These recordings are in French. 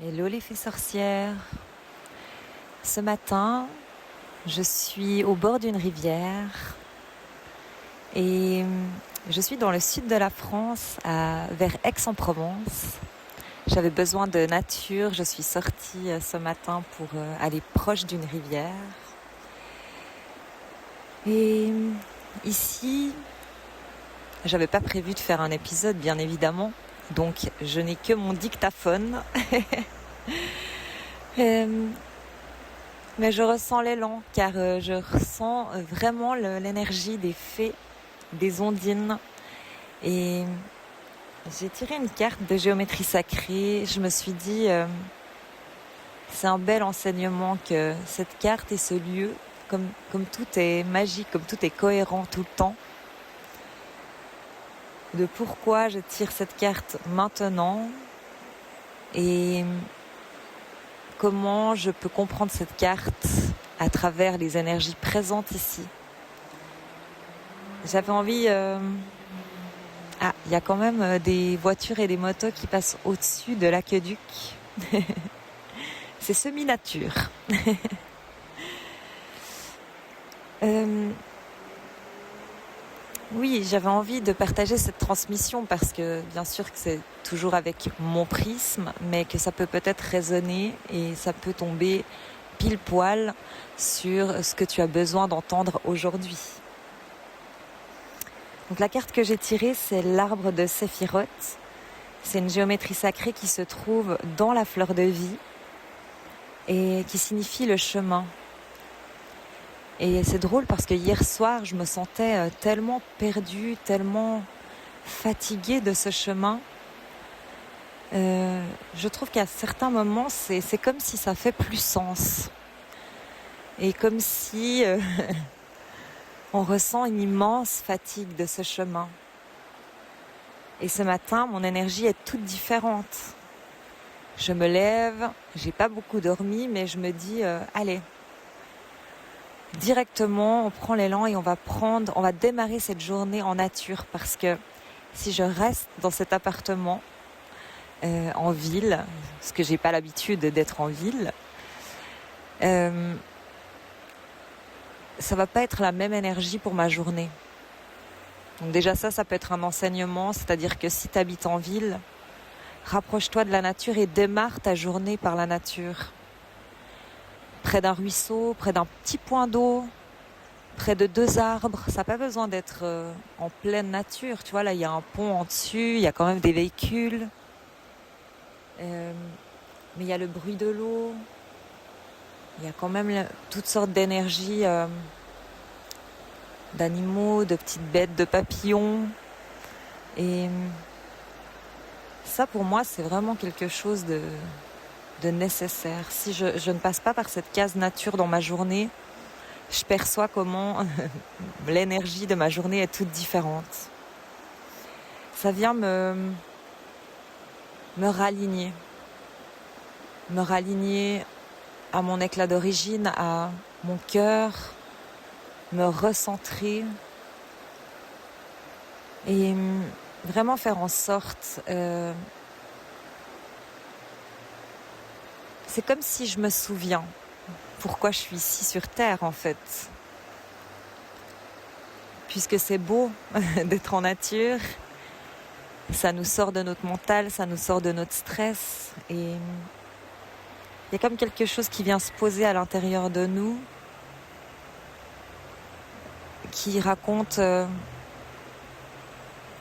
Hello les fées sorcières. Ce matin, je suis au bord d'une rivière et je suis dans le sud de la France, vers Aix-en-Provence. J'avais besoin de nature, je suis sortie ce matin pour aller proche d'une rivière. Et ici, j'avais pas prévu de faire un épisode, bien évidemment, donc je n'ai que mon dictaphone. Mais je ressens l'élan, car je ressens vraiment l'énergie des fées, des ondines. Et j'ai tiré une carte de géométrie sacrée. Je me suis dit, c'est un bel enseignement que cette carte et ce lieu, comme tout est magique, comme tout est cohérent tout le temps, de pourquoi je tire cette carte maintenant et comment je peux comprendre cette carte à travers les énergies présentes ici. J'avais envie... il y a quand même des voitures et des motos qui passent au-dessus de l'aqueduc. C'est semi-nature. Oui, j'avais envie de partager cette transmission parce que bien sûr que c'est toujours avec mon prisme, mais que ça peut peut-être résonner et ça peut tomber pile poil sur ce que tu as besoin d'entendre aujourd'hui. Donc la carte que j'ai tirée, c'est l'arbre de Séphiroth. C'est une géométrie sacrée qui se trouve dans la fleur de vie et qui signifie le chemin. Et c'est drôle parce que hier soir, je me sentais tellement perdue, tellement fatiguée de ce chemin. Je trouve qu'à certains moments, c'est comme si ça fait plus sens. Et comme si on ressent une immense fatigue de ce chemin. Et ce matin, mon énergie est toute différente. Je me lève, j'ai pas beaucoup dormi, mais je me dis, allez, directement, on prend l'élan et on va démarrer cette journée en nature parce que si je reste dans cet appartement en ville, parce que j'ai pas l'habitude d'être en ville, ça va pas être la même énergie pour ma journée. Donc déjà ça peut être un enseignement, c'est-à-dire que si tu habites en ville, rapproche-toi de la nature et démarre ta journée par la nature. Près d'un ruisseau, près d'un petit point d'eau, près de 2 arbres. Ça n'a pas besoin d'être en pleine nature. Tu vois, là, il y a un pont en dessus, il y a quand même des véhicules. Mais il y a le bruit de l'eau. Il y a quand même toutes sortes d'énergies, d'animaux, de petites bêtes, de papillons. Et ça, pour moi, c'est vraiment quelque chose de nécessaire. Si je ne passe pas par cette case nature dans ma journée, je perçois comment l'énergie de ma journée est toute différente. Ça vient me raligner à mon éclat d'origine, à mon cœur, me recentrer et vraiment faire en sorte... c'est comme si je me souviens pourquoi je suis ici sur Terre, en fait. Puisque c'est beau d'être en nature, ça nous sort de notre mental, ça nous sort de notre stress. Et il y a comme quelque chose qui vient se poser à l'intérieur de nous, qui raconte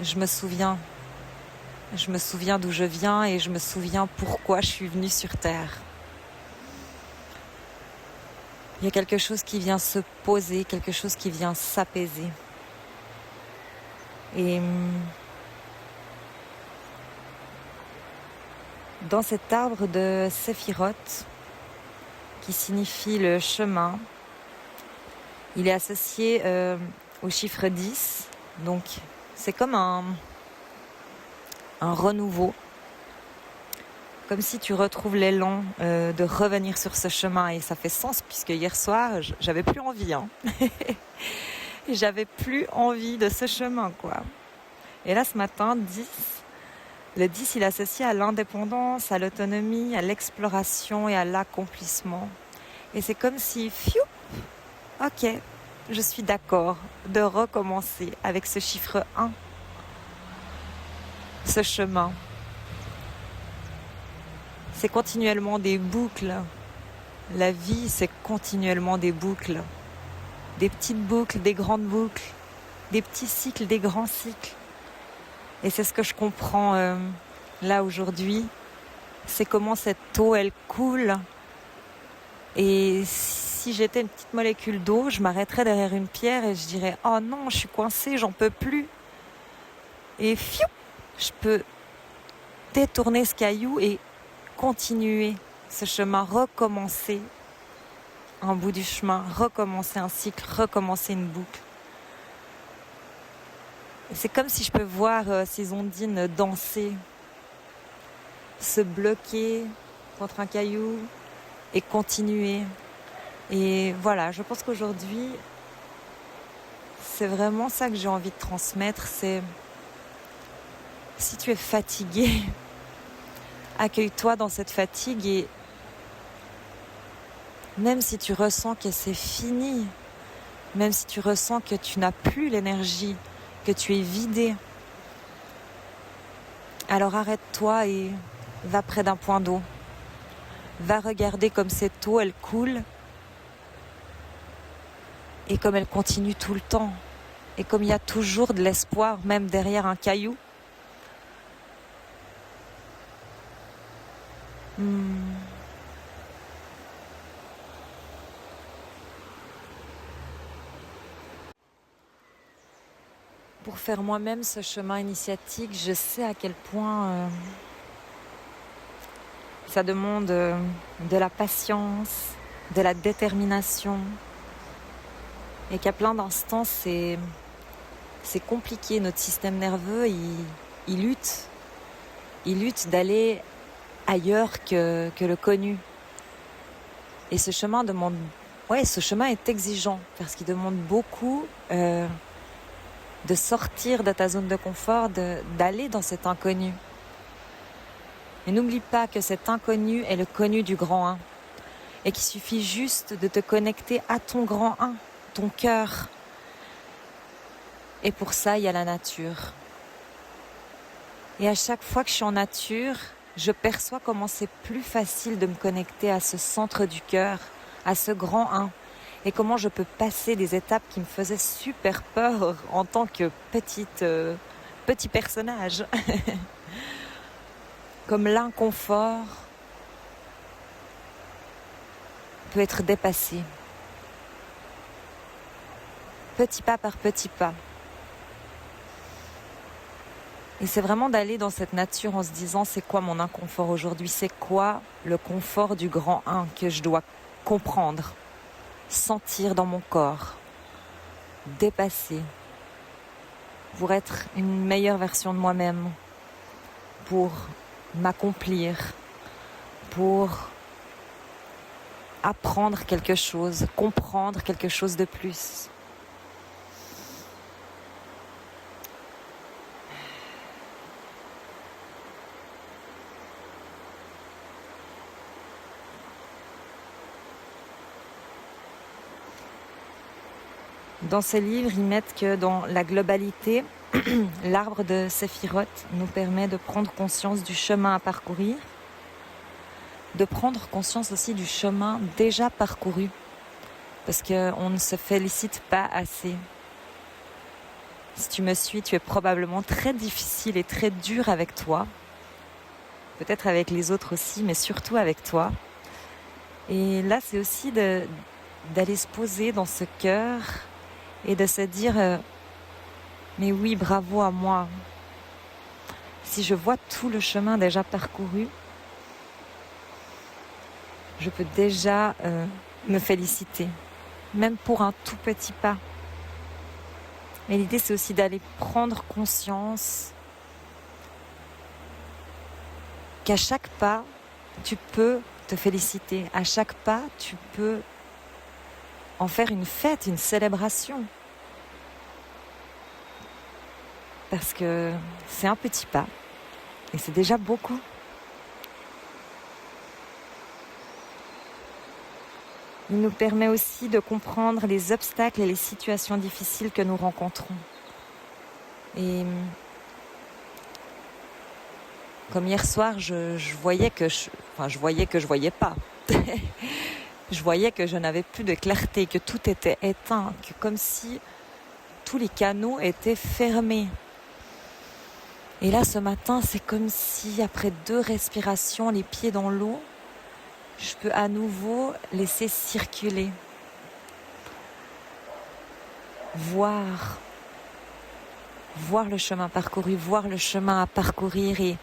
je me souviens d'où je viens et je me souviens pourquoi je suis venue sur Terre. Il y a quelque chose qui vient se poser, quelque chose qui vient s'apaiser. Et dans cet arbre de Séphiroth, qui signifie le chemin, il est associé au chiffre 10. Donc c'est comme un renouveau. Comme si tu retrouves l'élan de revenir sur ce chemin. Et ça fait sens puisque hier soir, j'avais plus envie. J'avais plus envie de ce chemin, quoi. Et là, ce matin, 10, Le 10, il est associé à l'indépendance, à l'autonomie, à l'exploration et à l'accomplissement. Et c'est comme si, fiou, ok, je suis d'accord de recommencer avec ce chiffre 1, ce chemin. C'est continuellement des boucles. La vie, c'est continuellement des boucles. Des petites boucles, des grandes boucles, des petits cycles, des grands cycles. Et c'est ce que je comprends là aujourd'hui. C'est comment cette eau, elle coule. Et si j'étais une petite molécule d'eau, je m'arrêterais derrière une pierre et je dirais « Oh non, je suis coincée, j'en peux plus ». Et fiou, je peux détourner ce caillou et continuer ce chemin, recommencer un bout du chemin, recommencer un cycle, recommencer une boucle. Et c'est comme si je peux voir ces ondines danser, se bloquer contre un caillou et continuer. Et voilà, je pense qu'aujourd'hui, c'est vraiment ça que j'ai envie de transmettre, c'est si tu es fatigué, accueille-toi dans cette fatigue et même si tu ressens que c'est fini, même si tu ressens que tu n'as plus l'énergie, que tu es vidé, alors arrête-toi et va près d'un point d'eau. Va regarder comme cette eau, elle coule et comme elle continue tout le temps. Et comme il y a toujours de l'espoir, même derrière un caillou. Pour faire moi-même ce chemin initiatique, je sais à quel point ça demande de la patience, de la détermination. Et qu'à plein d'instants, c'est compliqué. Notre système nerveux, il lutte. Il lutte d'aller ailleurs que le connu. Et ce chemin ce chemin est exigeant parce qu'il demande beaucoup de sortir de ta zone de confort, d'aller dans cet inconnu. Et n'oublie pas que cet inconnu est le connu du grand 1 et qu'il suffit juste de te connecter à ton grand 1, ton cœur. Et pour ça, il y a la nature. Et à chaque fois que je suis en nature, je perçois comment c'est plus facile de me connecter à ce centre du cœur, à ce grand 1. Et comment je peux passer des étapes qui me faisaient super peur en tant que petit personnage. Comme l'inconfort peut être dépassé. Petit pas par petit pas. Et c'est vraiment d'aller dans cette nature en se disant c'est quoi mon inconfort aujourd'hui, c'est quoi le confort du grand 1 que je dois comprendre, sentir dans mon corps, dépasser pour être une meilleure version de moi-même, pour m'accomplir, pour apprendre quelque chose, comprendre quelque chose de plus. Dans ce livre, ils mettent que dans la globalité, l'arbre de Séphiroth nous permet de prendre conscience du chemin à parcourir, de prendre conscience aussi du chemin déjà parcouru, parce qu'on ne se félicite pas assez. Si tu me suis, tu es probablement très difficile et très dur avec toi, peut-être avec les autres aussi, mais surtout avec toi. Et là, c'est aussi d'aller se poser dans ce cœur et de se dire mais oui, bravo à moi. Si je vois tout le chemin déjà parcouru, je peux déjà me féliciter, même pour un tout petit pas. Mais l'idée, c'est aussi d'aller prendre conscience qu'à chaque pas, tu peux te féliciter. À chaque pas, tu peux en faire une fête, une célébration. Parce que c'est un petit pas Et c'est déjà beaucoup. Il nous permet aussi de comprendre les obstacles et les situations difficiles que nous rencontrons. Et comme hier soir, je voyais que je voyais pas. Je voyais que je n'avais plus de clarté, que tout était éteint, que comme si tous les canaux étaient fermés. Et là, ce matin, c'est comme si, après 2 respirations, les pieds dans l'eau, je peux à nouveau laisser circuler. Voir le chemin parcouru, voir le chemin à parcourir et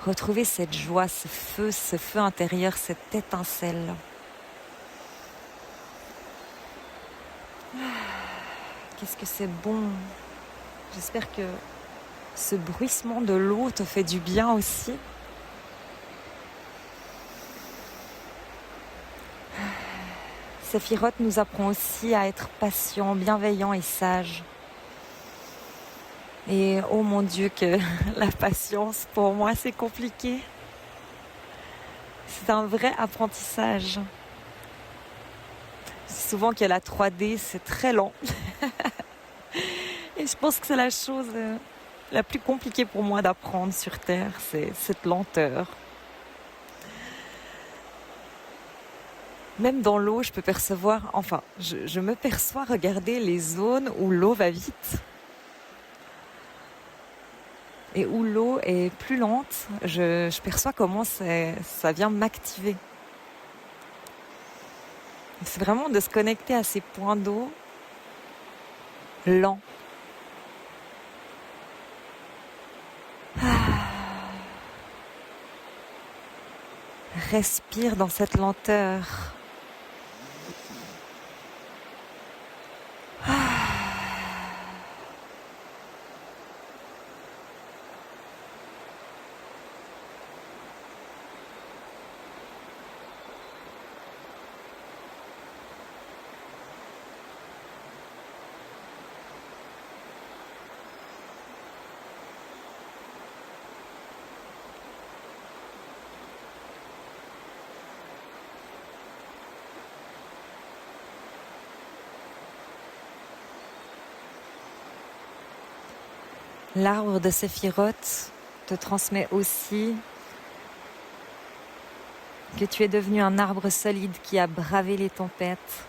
retrouver cette joie, ce feu intérieur, cette étincelle. Qu'est-ce que c'est bon. J'espère que ce bruissement de l'eau te fait du bien aussi. Séphiroth nous apprend aussi à être patient, bienveillant et sage. Et oh mon Dieu, que la patience, pour moi, c'est compliqué. C'est un vrai apprentissage. Souvent que la 3D, c'est très lent. Et je pense que c'est la chose la plus compliquée pour moi d'apprendre sur Terre, c'est cette lenteur. Même dans l'eau, je peux percevoir, je me perçois regarder les zones où l'eau va vite. Et où l'eau est plus lente, je perçois comment ça vient m'activer. C'est vraiment de se connecter à ces points d'eau lents. Respire dans cette lenteur. L'arbre de Séphiroth te transmet aussi que tu es devenu un arbre solide qui a bravé les tempêtes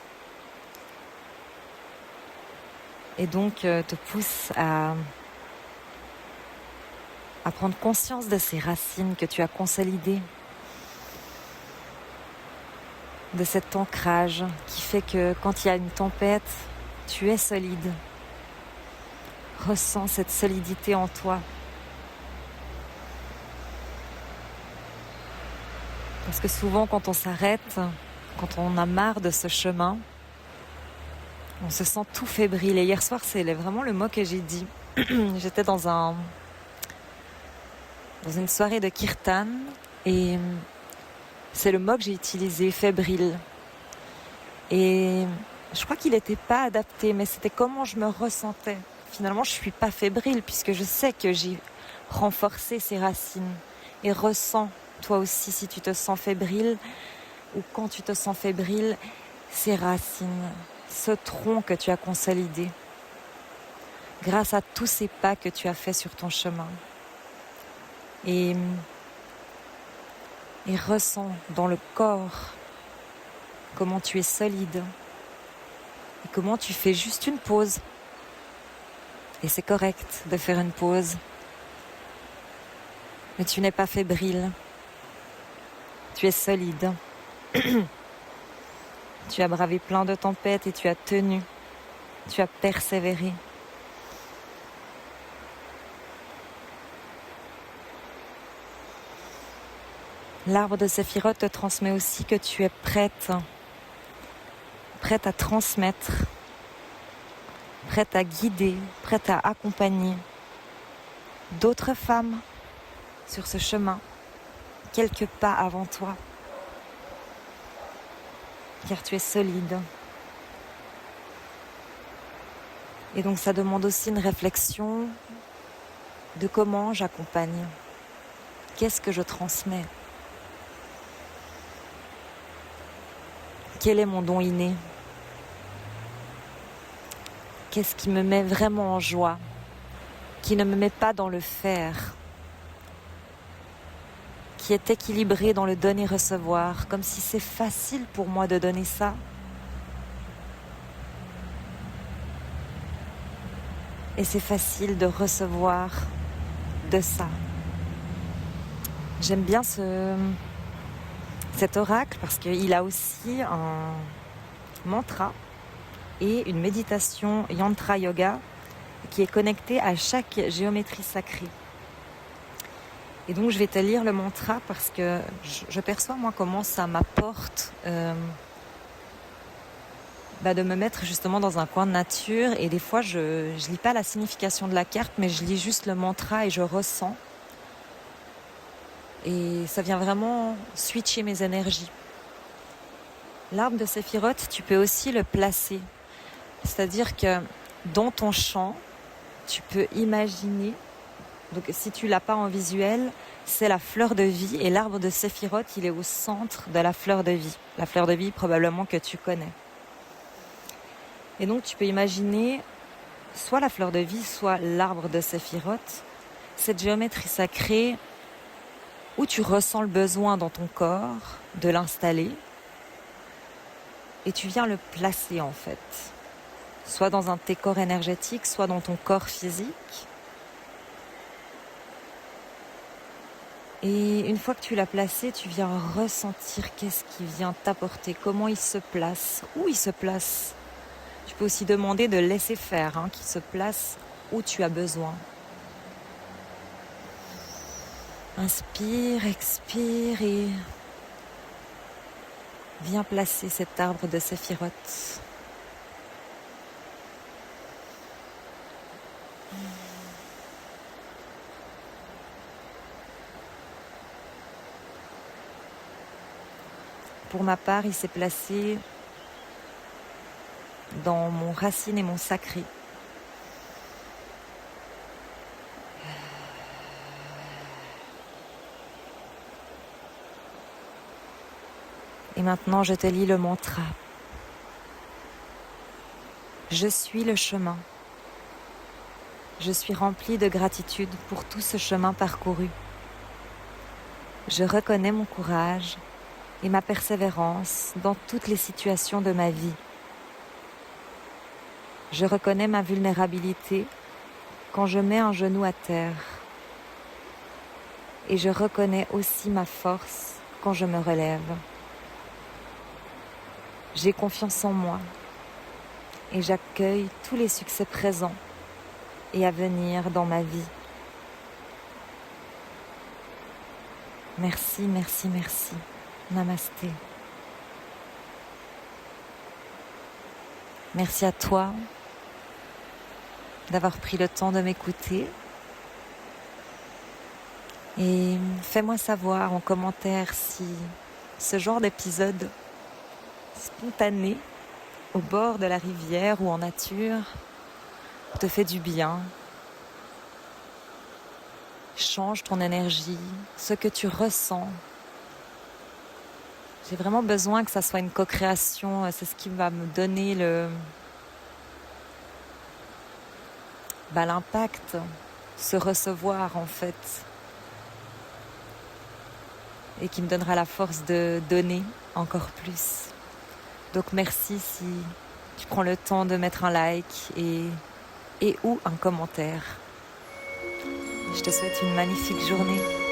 et donc te pousse à prendre conscience de ces racines que tu as consolidées, de cet ancrage qui fait que quand il y a une tempête, tu es solide. Ressens cette solidité en toi. Parce que souvent, quand on s'arrête, quand on a marre de ce chemin, on se sent tout fébrile. Et hier soir, c'est vraiment le mot que j'ai dit. J'étais dans une soirée de kirtan et c'est le mot que j'ai utilisé, fébrile. Et je crois qu'il n'était pas adapté, mais c'était comment je me ressentais. Finalement, je ne suis pas fébrile puisque je sais que j'ai renforcé ces racines. Et ressens, toi aussi, si tu te sens fébrile ou quand tu te sens fébrile, ces racines, ce tronc que tu as consolidé grâce à tous ces pas que tu as fait sur ton chemin. Et ressens dans le corps comment tu es solide et comment tu fais juste une pause. Et c'est correct de faire une pause. Mais tu n'es pas fébrile. Tu es solide. Tu as bravé plein de tempêtes et tu as tenu. Tu as persévéré. L'arbre de Séphiroth te transmet aussi que tu es prête à transmettre, prête à guider, prête à accompagner d'autres femmes sur ce chemin, quelques pas avant toi, car tu es solide. Et donc ça demande aussi une réflexion de comment j'accompagne. Qu'est-ce que je transmets? Quel est mon don inné? Qu'est-ce qui me met vraiment en joie? Qui ne me met pas dans le faire? Qui est équilibré dans le donner-recevoir, comme si c'est facile pour moi de donner ça. Et c'est facile de recevoir de ça. J'aime bien cet oracle parce qu'il a aussi un mantra et une méditation yantra yoga qui est connectée à chaque géométrie sacrée. Et donc je vais te lire le mantra parce que je perçois moi comment ça m'apporte de me mettre justement dans un coin de nature. Et des fois je lis pas la signification de la carte, mais je lis juste le mantra et je ressens. Et ça vient vraiment switcher mes énergies. L'arbre de Séphiroth, tu peux aussi le placer. C'est-à-dire que dans ton champ, tu peux imaginer. Donc si tu l'as pas en visuel, c'est la fleur de vie et l'arbre de Séphiroth, il est au centre de la fleur de vie. La fleur de vie probablement que tu connais. Et donc tu peux imaginer soit la fleur de vie, soit l'arbre de Séphiroth, cette géométrie sacrée où tu ressens le besoin dans ton corps de l'installer et tu viens le placer en fait. Soit dans un de tes corps énergétiques, soit dans ton corps physique. Et une fois que tu l'as placé, tu viens ressentir qu'est-ce qui vient t'apporter, comment il se place, où il se place. Tu peux aussi demander de laisser faire, qu'il se place où tu as besoin. Inspire, expire et viens placer cet arbre de Séphiroth. Pour ma part, il s'est placé dans mon racine et mon sacré. Et maintenant, je te lis le mantra. Je suis le chemin. Je suis remplie de gratitude pour tout ce chemin parcouru. Je reconnais mon courage et ma persévérance dans toutes les situations de ma vie. Je reconnais ma vulnérabilité quand je mets un genou à terre. Et je reconnais aussi ma force quand je me relève. J'ai confiance en moi et j'accueille tous les succès présents et à venir dans ma vie. Merci, merci, merci. Namasté. Merci à toi d'avoir pris le temps de m'écouter. Et fais-moi savoir en commentaire si ce genre d'épisode spontané au bord de la rivière ou en nature te fait du bien. Change ton énergie, ce que tu ressens. J'ai vraiment besoin que ça soit une co-création. C'est ce qui va me donner l'impact, se recevoir en fait. Et qui me donnera la force de donner encore plus. Donc merci si tu prends le temps de mettre un like et ou un commentaire. Je te souhaite une magnifique journée.